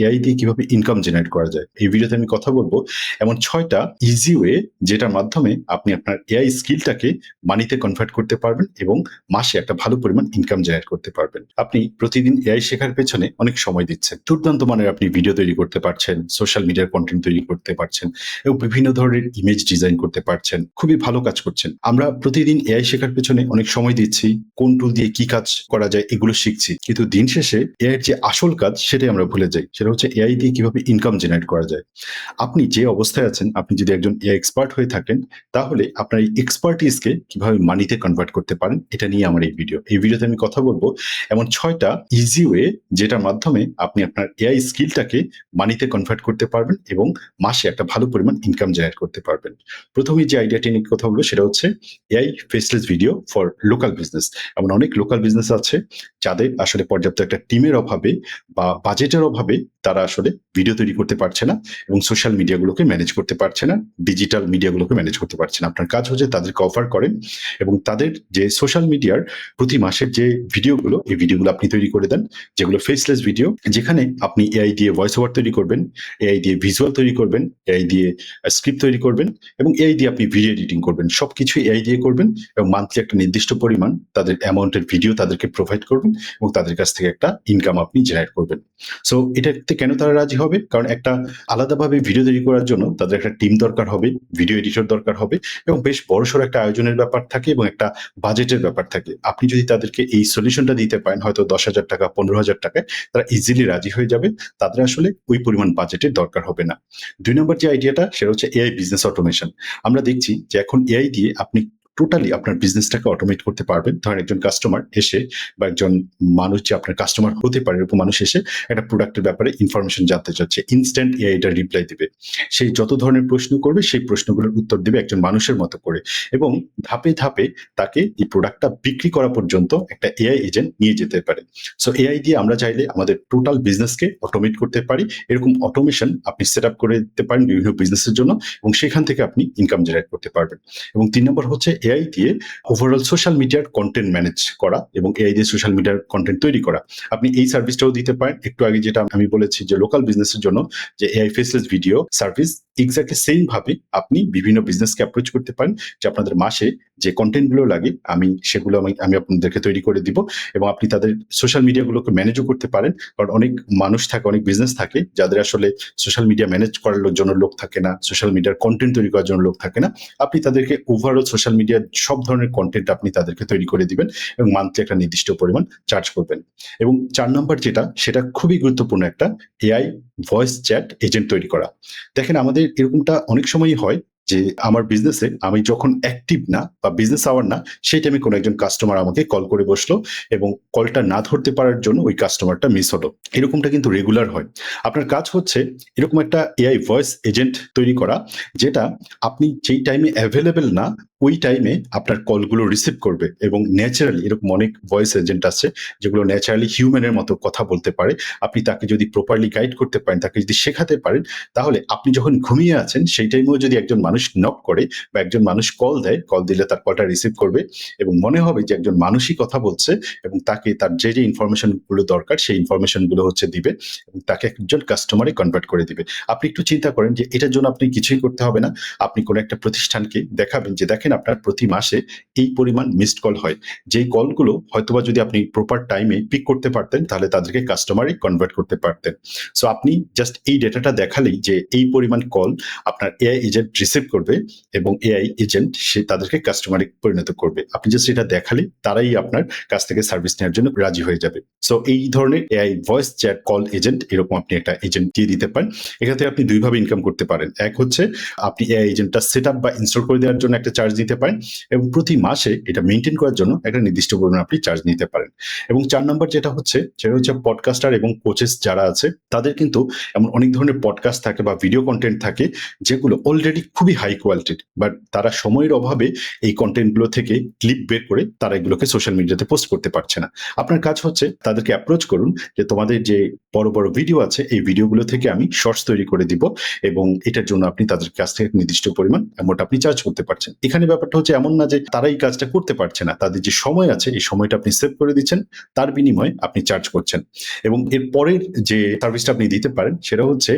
AI দিয়ে কিভাবে income generate করা যায়। এই ভিডিওতে আমি কথা বলবো এমন ৬টা ইজি ওয়ে যেটার মাধ্যমে আপনি আপনার এআই স্কিলটাকে মানিতে কনভার্ট করতে পারবেন এবং মাসে একটা ভালো পরিমাণ ইনকাম জেনারেট করতে পারবেন। আপনি প্রতিদিন এআই শেখার পেছনে অনেক সময় দিচ্ছেন। দুর্দান্ত মানের আপনি ভিডিও তৈরি করতে পারছেন, সোশ্যাল মিডিয়ার কনটেন্ট তৈরি করতে পারছেন এবং বিভিন্ন ধরনের ইমেজ ডিজাইন করতে পারছেন। খুবই ভালো কাজ করছেন। আমরা প্রতিদিন এআই শেখার পেছনে অনেক সময় দিচ্ছি, কোন টুল দিয়ে কি কাজ করা যায় এগুলো শিখছি। কিন্তু দিন শেষে এআই এর যে আসল কাজ সেটাই আমরা ভুলে যাই। সেটা হচ্ছে এআই দিয়ে কিভাবে ইনকাম জেনারেট করা যায়। আপনি যে অবস্থায় আছেন, আপনি যদি একজন এআই এক্সপার্ট হয়ে থাকেন, তাহলে আপনার এই এক্সপার্টিজকে কিভাবে মানিতে কনভার্ট করতে পারেন, এটা নিয়ে আমার এই ভিডিও। এই ভিডিওতে আমি কথা বলবো এমন ৬টা ইজি ওয়ে যেটার মাধ্যমে আপনি আপনার এআই স্কিলটাকে মানিতে কনভার্ট করতে পারবেন এবং মাসে একটা ভালো পরিমাণ ইনকাম জেনারেট করতে পারবেন। প্রথমেই যে আইডিয়াটি নিয়ে কথা বলবো সেটা হচ্ছে AI faceless video for local business. এমন অনেক লোকাল বিজনেস আছে যাদের আসলে পর্যাপ্ত একটা টিমের অভাবে বা বাজেটের অভাবে তারা আসলে ভিডিও তৈরি করতে পারছে না এবং সোশ্যাল মিডিয়াগুলোকে ম্যানেজ করতে পারছে না, ডিজিটাল মিডিয়াগুলোকে ম্যানেজ করতে পারছে না। আপনার কাজ হচ্ছে তাদেরকে অফার করেন এবং তাদের যে সোশ্যাল মিডিয়ার প্রতি মাসের যে ভিডিওগুলো, এই ভিডিওগুলো আপনি তৈরি করে দেন, যেগুলো ফেসলেস ভিডিও, যেখানে আপনি এআই দিয়ে ভয়েস ওভার তৈরি করবেন, এআই দিয়ে ভিজুয়াল তৈরি করবেন, এআই দিয়ে স্ক্রিপ্ট তৈরি করবেন এবং এআই দিয়ে আপনি ভিডিও এডিটিং করবেন। সবকিছু এআই দিয়ে করবেন এবং মান্থলি একটা নির্দিষ্ট পরিমাণ তাদের অ্যামাউন্টের ভিডিও তাদেরকে প্রোভাইড করবেন এবং তাদের কাছ থেকে একটা ইনকাম আপনি জেনারেট করবেন। সো এটাতে কেন তারা রাজি হবে? কারণ একটা আলাদাভাবে ভিডিও তৈরি করার জন্য তাদের একটা টিম দরকার হবে, ভিডিও এডিটর দরকার হবে এবং বেশ বড়সড় একটা আয়োজনের ব্যাপার থাকে এবং একটা বাজেটের ব্যাপার থাকে। আপনি যদি তাদেরকে এই সলিউশনটা দিতে পারেন, হয়তো ৳১০,০০০, ৳১৫,০০০, তারা ইজিলি রাজি হয়ে যাবে। তাদের আসলে ওই পরিমাণ বাজেটের দরকার হবে না। ২ নম্বর যে আইডিয়াটা সেটা হচ্ছে এআই বিজনেস অটোমেশন। আমরা দেখছি যে এখন এআই দিয়ে আপনি টোটালি আপনার বিজনেসটাকে অটোমেট করতে পারবেন। ধরেন একজন কাস্টমার এসে বা একজন মানুষ যে আপনার কাস্টমার হতে পারে এরকম মানুষ এসে একটা প্রোডাক্টের ব্যাপারে ইনফরমেশন জানতে চাচ্ছে। ইনস্ট্যান্ট এআই এটার রিপ্লাই দিবে। সে যত ধরনের প্রশ্ন করবে সেই প্রশ্নগুলোর উত্তর দিবে একজন মানুষের মতো করে এবং ধাপে, ধাপে তাকে এই প্রোডাক্টটা বিক্রি করা পর্যন্ত একটা এআই এজেন্ট নিয়ে যেতে পারে। সো এআই দিয়ে আমরা চাইলে আমাদের টোটাল বিজনেসকে অটোমেট করতে পারি। এরকম অটোমেশন আপনি সেট আপ করে দিতে পারেন বিভিন্ন বিজনেসের জন্য এবং সেখান থেকে আপনি ইনকাম জেনারেট করতে পারবেন। এবং ৩ নম্বর হচ্ছে এআই দিয়ে ওভারঅল সোশ্যাল মিডিয়ার কনটেন্ট ম্যানেজ করা এবং এআই দিয়ে সোশ্যাল মিডিয়ার কনটেন্ট তৈরি করা। আপনি এই সার্ভিসটাও দিতে পারেন। একটু আগে যেটা আমি বলেছি যে লোকাল বিজনেসের জন্য যে AI faceless video service, exactly same ভাবে আপনি বিভিন্ন বিজনেসকে অ্যাপ্রোচ করতে পারেন যে আপনাদের মাসে যে কনটেন্ট গুলো লাগে সেগুলো আমি আপনাদেরকে তৈরি করে দিব এবং আপনি তাদের সোশ্যাল মিডিয়াগুলোকে ম্যানেজও করতে পারেন। কারণ অনেক মানুষ থাকে, অনেক বিজনেস থাকে যাদের আসলে সোশ্যাল মিডিয়া ম্যানেজ করার জন্য লোক থাকে না, সোশ্যাল মিডিয়ার কনটেন্ট তৈরি করার জন্য লোক থাকে না। আপনি তাদেরকে ওভারঅল সোশ্যাল মিডিয়ার সব ধরনের কনটেন্ট আপনি তাদেরকে তৈরি করে দিবেন এবং মান্থলি একটা নির্দিষ্ট পরিমাণ চার্জ করবেন। এবং ৪ নম্বর যেটা, সেটা খুবই গুরুত্বপূর্ণ একটা এআই ভয়েস চ্যাট এজেন্ট তৈরি করা। দেখেন আমাদের এরকমটা অনেক সময়ই হয় যে আমার বিজনেসে আমি যখন অ্যাক্টিভ না বা বিজনেস আওয়ার না, সেই টাইমে কোনো একজন কাস্টমার আমাকে কল করে বসলো এবং কলটা না ধরতে পারার জন্য ওই কাস্টমারটা মিস হলো। এরকমটা কিন্তু রেগুলার হয়। আপনার কাজ হচ্ছে এরকম একটা এআই ভয়েস এজেন্ট তৈরি করা, যেটা আপনি যেই টাইমে অ্যাভেলেবল না, ওই টাইমে আপনার কলগুলো রিসিভ করবে এবং ন্যাচারালি এরকম অনেক ভয়েস এজেন্ট আছে যেগুলো ন্যাচারালি হিউম্যানের মতো কথা বলতে পারে। আপনি তাকে যদি প্রপারলি গাইড করতে পারেন, তাকে যদি শেখাতে পারেন, তাহলে আপনি যখন ঘুমিয়ে আছেন সেই টাইমেও যদি একজন মানুষ নক করে বা একজন মানুষ কল দেয়, কল দিলে তার কলটা রিসিভ করবে এবং মনে হবে যে একজন মানুষই কথা বলছে এবং তাকে তার যে ইনফরমেশন গুলো দরকার সেই ইনফরমেশন গুলো হচ্ছে দিবে এবং তাকে একজন কাস্টমারে কনভার্ট করে দিবে। আপনি একটু চিন্তা করেন যে এটার জন্য আপনি কিছুই করতে হবে না। আপনি কোনো একটা প্রতিষ্ঠানকে দেখাবেন যে দেখেন আপনার প্রতি মাসে এই পরিমাণ মিসড কল হয়। যেই কলগুলো হয়তোবা যদি আপনি প্রপার টাইমে পিক করতে পারতেন, তাহলে তাদেরকে কাস্টমারে কনভার্ট করতে পারতেন। সো আপনি জাস্ট এই ডেটাটা দেখালেই যে এই পরিমাণ কল আপনার এআই এজেন্ট রিসিভ করবে এবং এআই এজেন্ট সে তাদেরকে কাস্টমারে পরিণত করবে। আপনি জাস্ট এটা দেখালে তারাই আপনার কাছ থেকে সার্ভিস নেওয়ার জন্য রাজি হয়ে যাবে। সো এই ধরনের AI voice chat call agent, এরকম আপনি একটা এজেন্ট দিয়ে দিতে পারেন। এখান থেকে আপনি ২ ভাবে ইনকাম করতে পারেন। এক হচ্ছে আপনি এআই এজেন্টটা সেট আপ বা ইনস্টল করে দেওয়ার জন্য একটা চার্জ দিতে পারেন এবং প্রতি মাসে এটা মেইনটেইন করার জন্য একটা নির্দিষ্ট পরিমাণ আপনি চার্জ নিতে পারেন। এবং ৪ নম্বর যেটা হচ্ছে সেটা হচ্ছে পডকাস্টার এবং কোচেস যারা আছে তাদের কিন্তু এমন অনেক ধরনের পডকাস্ট থাকে বা ভিডিও কনটেন্ট থাকে যেগুলো অলরেডি খুবই হাই কোয়ালিটির, বাট তারা সময়ের অভাবে এই কনটেন্ট গুলো থেকে ক্লিপ বের করে তারা এগুলোকে সোশ্যাল মিডিয়াতে পোস্ট করতে পারছে না। আপনার কাজ হচ্ছে তাদেরকে অ্যাপ্রোচ করুন যে তোমাদের যে বড় বড় ভিডিও আছে এই ভিডিওগুলো থেকে আমি শর্টস তৈরি করে দিব এবং এটার জন্য আপনি তাদের কাছ থেকে নির্দিষ্ট পরিমাণ অ্যামাউন্ট আপনি চার্জ করতে পারছেন। এখানে ব্যাপারটা হচ্ছে এমন না যে তারা এই কাজটা করতে পারছে না, তাদের যে সময় আছে এই সময়টা আপনি সেভ করে দিচ্ছেন, তার বিনিময়ে আপনি চার্জ করছেন। এবং এর পরের যে সার্ভিসটা আপনি দিতে পারেন সেটা হচ্ছে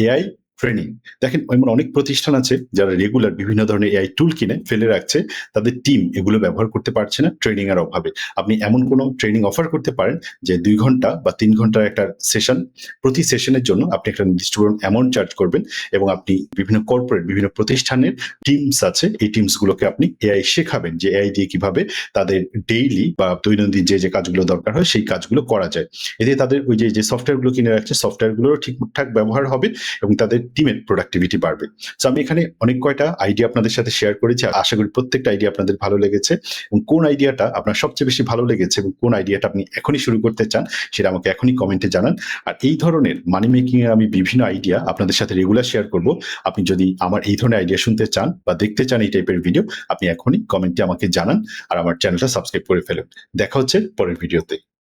এআই ট্রেনিং। দেখেন এমন অনেক প্রতিষ্ঠান আছে যারা রেগুলার বিভিন্ন ধরনের এআই টুল কিনে ফেলে রাখছে, তাদের টিম এগুলো ব্যবহার করতে পারছে না ট্রেনিং এর অভাবে। আপনি এমন কোনো ট্রেনিং অফার করতে পারেন যে ২ ঘন্টা বা ৩ ঘন্টার একটা সেশন, প্রতি সেশনের জন্য আপনি একটা নির্দিষ্ট অ্যামাউন্ট চার্জ করবেন এবং আপনি বিভিন্ন কর্পোরেট বিভিন্ন প্রতিষ্ঠানের টিমস আছে, এই টিমস গুলোকে আপনি এআই শেখাবেন যে এআই দিয়ে কিভাবে তাদের ডেইলি বা দৈনন্দিন যে কাজগুলো দরকার হয় সেই কাজগুলো করা যায়। এতে তাদের ওই যে সফটওয়্যার গুলো কিনে রাখছে সফটওয়্যার গুলোরও ঠিকঠাক ব্যবহার হবে এবং তাদের টিমের প্রোডাক্টিভিটি বাড়বে। সো আমি এখানে অনেক কয়টা আইডিয়া আপনাদের সাথে শেয়ার করেছি। আশা করি প্রত্যেকটা আইডিয়া আপনাদের ভালো লেগেছে এবং কোন আইডিয়াটা আপনার সবচেয়ে বেশি ভালো লেগেছে এবং কোন আইডিয়াটা আপনি এখনই শুরু করতে চান সেটা আমাকে এখনই কমেন্টে জানান। আর এই ধরনের মানি মেকিং এর আমি বিভিন্ন আইডিয়া আপনাদের সাথে রেগুলার শেয়ার করব। আপনি যদি আমার এই ধরনের আইডিয়া শুনতে চান বা দেখতে চান এই টাইপের ভিডিও, আপনি এখনই কমেন্টে আমাকে জানান আর আমার চ্যানেলটা সাবস্ক্রাইব করে ফেলুন। দেখা হচ্ছে পরের ভিডিওতে।